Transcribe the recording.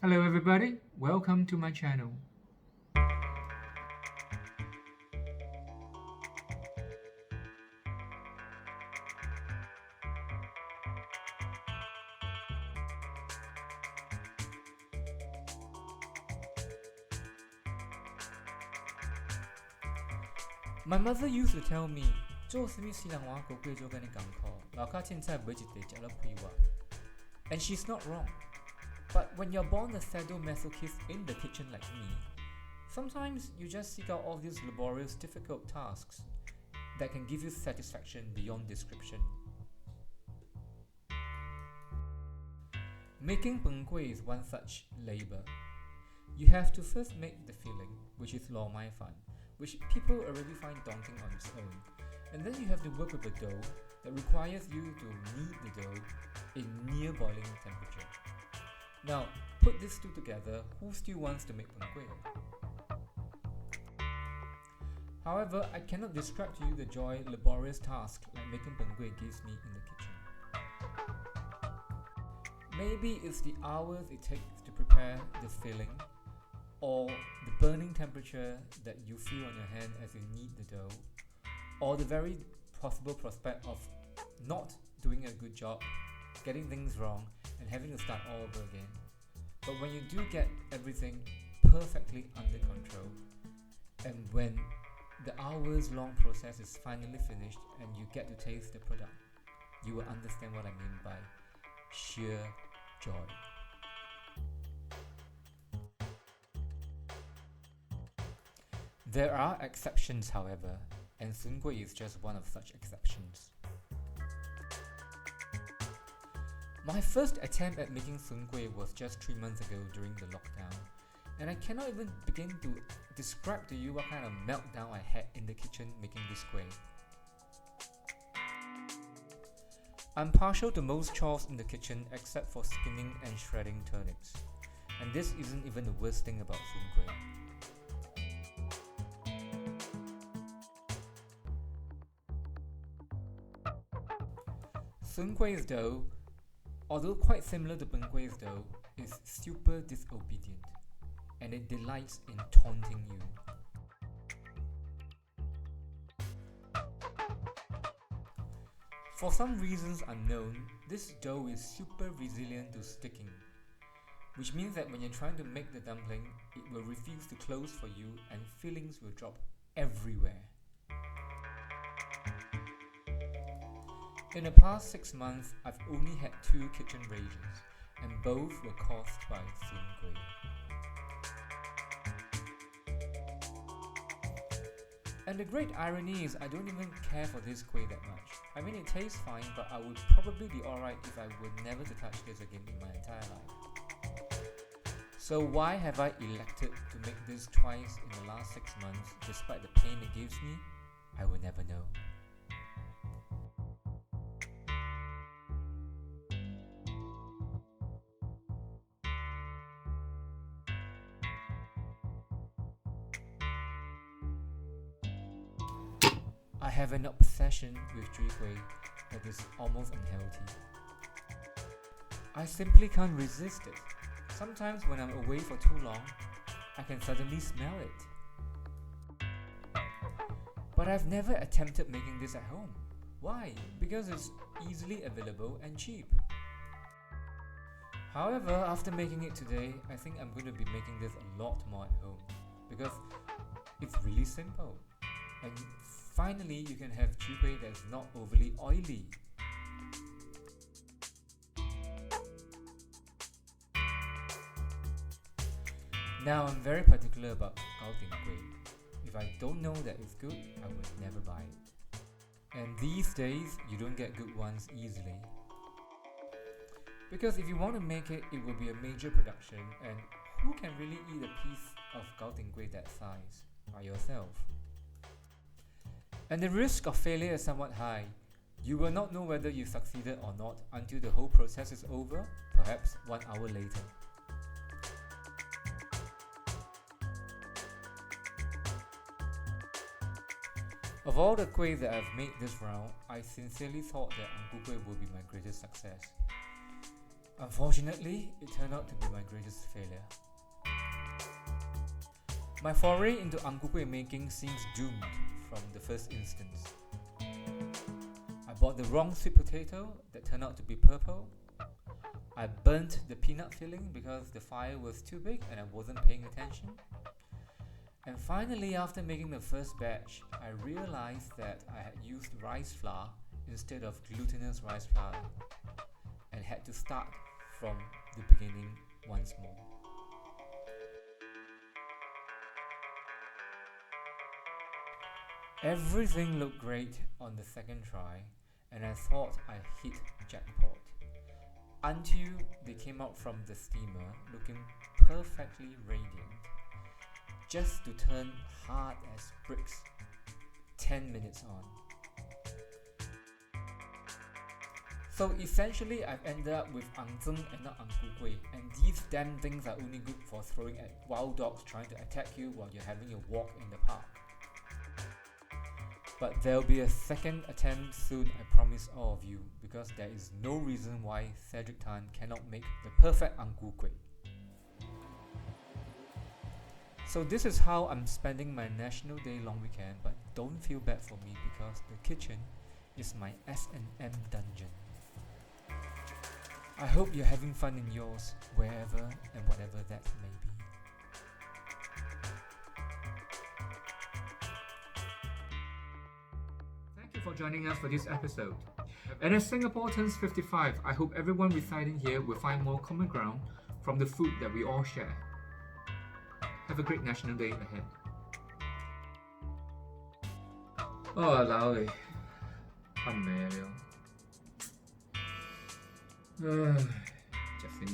Hello everybody, welcome to my channel. My mother used to tell me, 做什么西人话古贵就跟你讲课，老家凊彩每一地食了屁话。And she's not wrong. But when you're born a sadomasochist in the kitchen like me, sometimes you just seek out all these laborious, difficult tasks that can give you satisfaction beyond description. Making Png Kuey is one such labor. You have to first make the filling, which is lo mai fan, which people already find daunting on its own. And then you have to work with a dough that requires you to knead the dough in near boiling temperature. Now, put these two together, who still wants to make Png Kueh? However, I cannot describe to you the joy laborious task like making Png Kueh gives me in the kitchen. Maybe it's the hours it takes to prepare the filling, or the burning temperature that you feel on your hand as you knead the dough, or the very possible prospect of not doing a good job, getting things wrong, and having to start all over again. But when you do get everything perfectly under control, and when the hours long process is finally finished and you get to taste the product, you will understand what I mean by sheer joy. There are exceptions, however, and Soon Kueh is just one of such exceptions. My first attempt at making Soon Kueh was just 3 months ago during the lockdown, and I cannot even begin to describe to you what kind of meltdown I had in the kitchen making this kueh. I'm partial to most chores in the kitchen except for skinning and shredding turnips, and this isn't even the worst thing about Soon Kueh. Soon Kueh's dough, although quite similar to Png Kueh's dough, is super disobedient, and it delights in taunting you. For some reasons unknown, this dough is super resilient to sticking, which means that when you're trying to make the dumpling, it will refuse to close for you and fillings will drop everywhere. In the past 6 months, I've only had 2 kitchen rages, and both were caused by Soon Kueh. And the great irony is I don't even care for this kueh that much. I mean, it tastes fine, but I would probably be alright if I were never to touch this again in my entire life. So why have I elected to make this twice in the last 6 months despite the pain it gives me? I will never know. I have an obsession with Chwee Kueh that is almost unhealthy. I simply can't resist it. Sometimes when I'm away for too long, I can suddenly smell it. But I've never attempted making this at home. Why? Because it's easily available and cheap. However, after making it today, I think I'm going to be making this a lot more at home because it's really simple. And finally, you can have Chwee Kueh that's not overly oily. Now, I'm very particular about Gao Teen Kueh. If I don't know that it's good, I would never buy it. And these days, you don't get good ones easily. Because if you want to make it, it will be a major production, and who can really eat a piece of Gao Teen Kueh that size by yourself? And the risk of failure is somewhat high. You will not know whether you succeeded or not until the whole process is over, perhaps 1 hour later. Of all the kueh that I've made this round, I sincerely thought that Ku Kueh would be my greatest success. Unfortunately, it turned out to be my greatest failure. My foray into Ku Kueh making seems doomed from the first instance. I bought the wrong sweet potato that turned out to be purple. I burnt the peanut filling because the fire was too big and I wasn't paying attention. And finally, after making the first batch, I realized that I had used rice flour instead of glutinous rice flour and had to start from the beginning once more. Everything looked great on the second try, and I thought I hit jackpot. Until they came out from the steamer looking perfectly radiant, just to turn hard as bricks 10 minutes on. So essentially, I've ended up with angzeng and not Ku Kueh, and these damn things are only good for throwing at wild dogs trying to attack you while you're having a walk in the park. But there'll be a second attempt soon, I promise all of you, because there is no reason why Cedric Tan cannot make the perfect Ku Kueh. So this is how I'm spending my National Day long weekend, but don't feel bad for me because the kitchen is my S&M dungeon. I hope you're having fun in yours, wherever and whatever that may be. Thank you for joining us for this episode. And as Singapore turns 55, I hope everyone residing here will find more common ground from the food that we all share. Have a great National Day ahead. Ôi, 瞓未啊你？唉，隻死